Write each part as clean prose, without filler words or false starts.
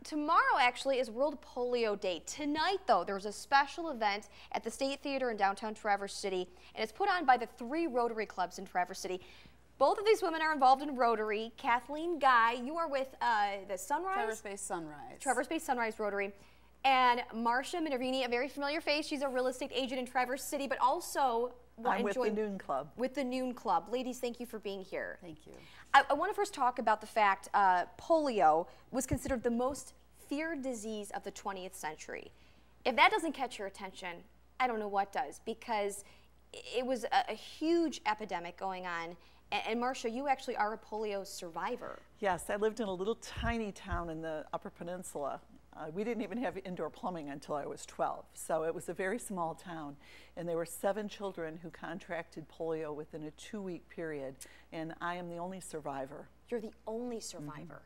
Tomorrow actually is World Polio Day. Tonight, though, there's a special event at the State Theater in downtown Traverse City, and it's put on by the 3 Rotary clubs in Traverse City. Both of these women are involved in Rotary. Kathleen Guy, you are with the Sunrise? Traverse-based Sunrise. Traverse-based Sunrise Rotary. And Marcia Minervini, a very familiar face. She's a real estate agent in Traverse City, but also I'm with the Noon Club. With the Noon Club. Ladies, thank you for being here. Thank you. I want to first talk about the fact polio was considered the most feared disease of the 20th century. If that doesn't catch your attention, I don't know what does, because it was a huge epidemic going on. And Marcia, you actually are a polio survivor. Yes, I lived in a little tiny town in the Upper Peninsula. We didn't even have indoor plumbing until I was 12, so it was a very small town. And there were 7 children who contracted polio within a 2-week period, and I am the only survivor. You're the only survivor.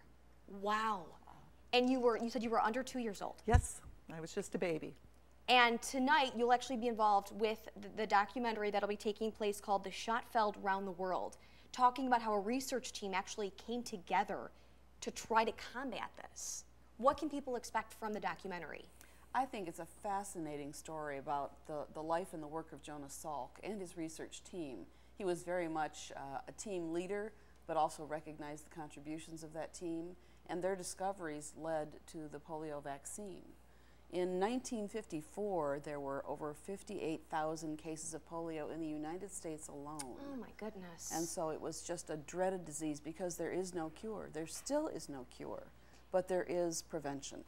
Mm-hmm. Wow. And you said you were under 2 years old. Yes, I was just a baby. And tonight you'll actually be involved with the documentary that'll be taking place called The Shot Felled Round the World, talking about how a research team actually came together to try to combat this. What can people expect from the documentary? I think it's a fascinating story about the life and the work of Jonas Salk and his research team. He was very much a team leader, but also recognized the contributions of that team, and their discoveries led to the polio vaccine. In 1954, there were over 58,000 cases of polio in the United States alone. Oh my goodness. And so it was just a dreaded disease because there is no cure. There still is no cure, but there is prevention.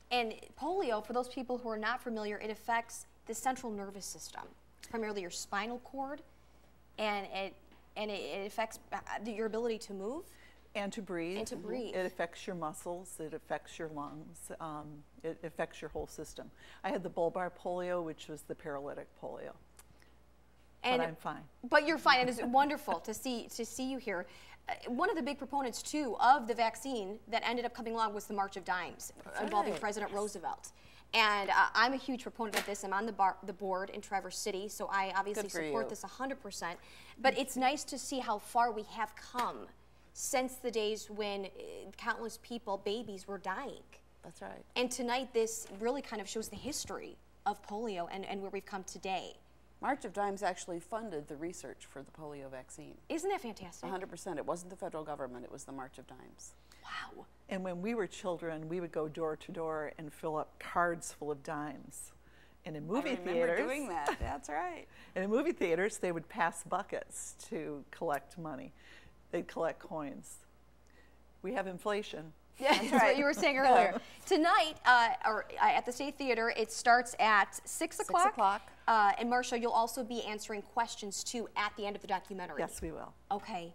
And polio, for those people who are not familiar, it affects the central nervous system, primarily your spinal cord, and it affects your ability to move. And to breathe. And to breathe. It affects your muscles, it affects your lungs, it affects your whole system. I had the bulbar polio, which was the paralytic polio. And but I'm fine. But you're fine, and it's wonderful to see you here. One of the big proponents, too, of the vaccine that ended up coming along was the March of Dimes, involving President Roosevelt. And I'm a huge proponent of this. I'm on the board in Traverse City, so I obviously support this 100%. But it's nice to see how far we have come since the days when countless people, babies, were dying. That's right. And tonight, this really kind of shows the history of polio and where we've come today. March of Dimes actually funded the research for the polio vaccine. Isn't that fantastic? 100%. It wasn't the federal government, it was the March of Dimes. Wow. And when we were children, we would go door to door and fill up cards full of dimes. And in movie theaters, doing that. That's right. And in movie theaters, they would pass buckets to collect money. They'd collect coins. We have inflation. Yeah, that's right. What you were saying earlier. Tonight, at the State Theater, it starts at 6 o'clock. 6 o'clock. And Marcia, you'll also be answering questions, too, at the end of the documentary. Yes, we will. Okay.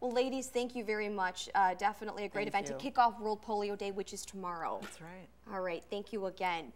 Well, ladies, thank you very much. Definitely a great event to kick off World Polio Day, which is tomorrow. That's right. All right. Thank you again.